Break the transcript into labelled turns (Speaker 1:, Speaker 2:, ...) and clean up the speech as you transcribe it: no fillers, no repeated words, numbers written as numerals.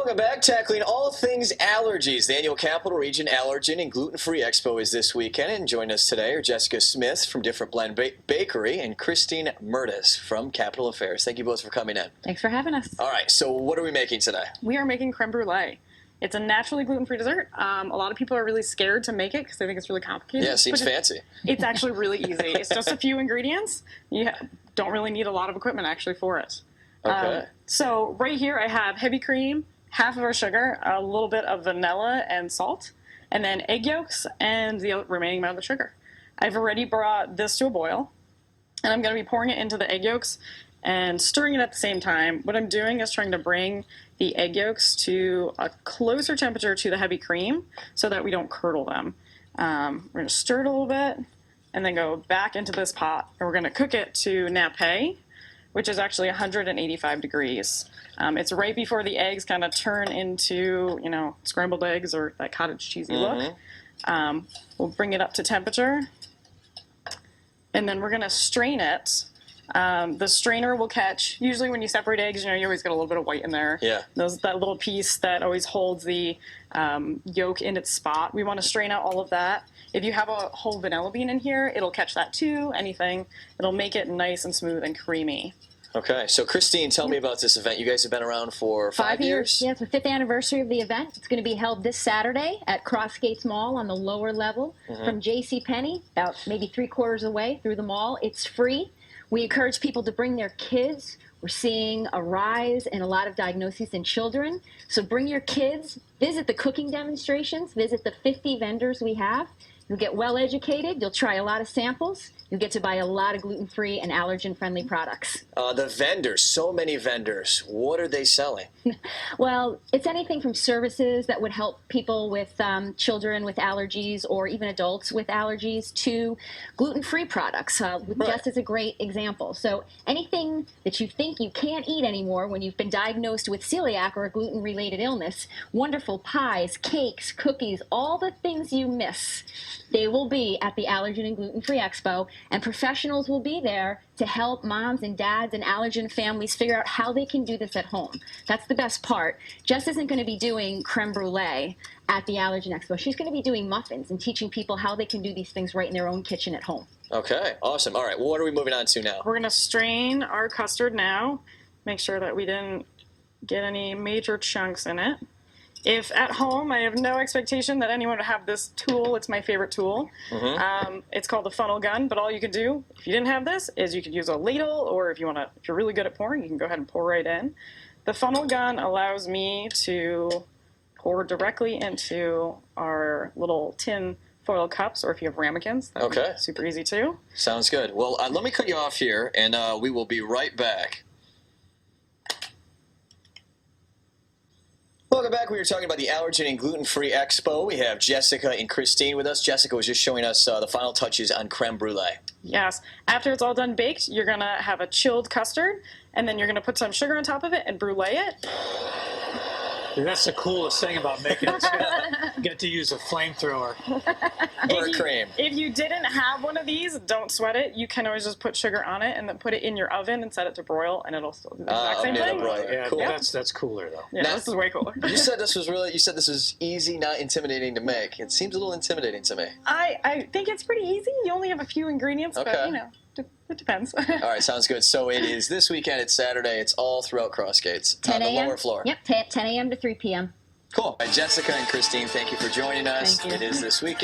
Speaker 1: Welcome back. Tackling all things allergies. The annual Capital Region Allergen and Gluten-Free Expo is this weekend. And joining us today are Jessica Smith from Different Blend Bakery and Christine Mertes from Capital Affairs. Thank you both for coming in.
Speaker 2: Thanks for having us.
Speaker 1: All right, so what are we making today?
Speaker 3: We are making creme brulee. It's a naturally gluten-free dessert. A lot of people are really scared to make it because they think it's really complicated.
Speaker 1: Yeah, it seems fancy.
Speaker 3: It's actually really easy. It's just a few ingredients. You don't really need a lot of equipment actually for it.
Speaker 1: Okay.
Speaker 3: So right here I have heavy cream, half of our sugar, a little bit of vanilla and salt, and then egg yolks and the remaining amount of the sugar. I've already brought this to a boil, and I'm going to be pouring it into the egg yolks and stirring it at the same time. What I'm doing is trying to bring the egg yolks to a closer temperature to the heavy cream so that we don't curdle them. We're going to stir it a little bit and then go back into this pot, and we're going to cook it to nappe, which is actually 185 degrees. It's right before the eggs kind of turn into, you know, scrambled eggs or that cottage cheesy look. We'll bring it up to temperature, and then we're going to strain it. The strainer will catch, usually when you separate eggs, you know, you always get a little bit of white in there.
Speaker 1: Yeah.
Speaker 3: That little piece that always holds the yolk in its spot. We want to strain out all of that. If you have a whole vanilla bean in here, it'll catch that too, anything. It'll make it nice and smooth and creamy.
Speaker 1: Okay, so Christine, tell me about this event. You guys have been around for 5 years?
Speaker 2: Yeah, it's the 5th anniversary of the event. It's going to be held this Saturday at Crossgates Mall on the lower level from JCPenney, about maybe 3/4 away through the mall. It's free. We encourage people to bring their kids. We're seeing a rise in a lot of diagnoses in children. So bring your kids, visit the cooking demonstrations, visit the 50 vendors we have. You'll get well educated. You'll try a lot of samples. You'll get to buy a lot of gluten-free and allergen-friendly products.
Speaker 1: The vendors, so many vendors. What are they selling?
Speaker 2: Well, it's anything from services that would help people with children with allergies or even adults with allergies to gluten-free products. Just as a great example. So anything that you think you can't eat anymore when you've been diagnosed with celiac or a gluten-related illness, wonderful pies, cakes, cookies, all the things you miss, they will be at the Allergen and Gluten-Free Expo, and professionals will be there to help moms and dads and allergen families figure out how they can do this at home. That's the best part. Jess isn't going to be doing creme brulee at the Allergen Expo. She's going to be doing muffins and teaching people how they can do these things right in their own kitchen at home.
Speaker 1: Okay, awesome. All right, well, what are we moving on to now?
Speaker 3: We're going to strain our custard now, make sure that we didn't get any major chunks in it. If at home, I have no expectation that anyone would have this tool. It's my favorite tool. It's called the funnel gun, but all you can do, if you didn't have this, is you could use a ladle, or if you're really good at pouring, you can go ahead and pour right in. The funnel gun allows me to pour directly into our little tin foil cups, or if you have ramekins, that would be super easy too.
Speaker 1: Sounds good. Well, let me cut you off here, and we will be right back. Welcome back. We were talking about the Allergen and Gluten-Free Expo. We have Jessica and Christine with us. Jessica was just showing us the final touches on creme brulee.
Speaker 3: Yes. After it's all done baked, you're going to have a chilled custard, and then you're going to put some sugar on top of it and brulee it.
Speaker 4: That's the coolest thing about making it. Get to use a flamethrower.
Speaker 1: Cream.
Speaker 3: If you didn't have one of these, don't sweat it. You can always just put sugar on it and then put it in your oven and set it to broil, and it'll still do the exact same thing.
Speaker 4: Yeah,
Speaker 1: cool.
Speaker 4: That's cooler though.
Speaker 3: Yeah, now, this is way cooler.
Speaker 1: You said this was easy, not intimidating to make. It seems a little intimidating to me.
Speaker 3: I think it's pretty easy. You only have a few ingredients, but you know, it depends.
Speaker 1: All right, sounds good. So it is this weekend. It's Saturday. It's all throughout Crossgates.
Speaker 2: 10
Speaker 1: on the lower floor.
Speaker 2: Yep, 10 a.m. to 3 p.m.
Speaker 1: Cool. Jessica and Christine, thank you for joining us.
Speaker 3: Thank you.
Speaker 1: It is this weekend.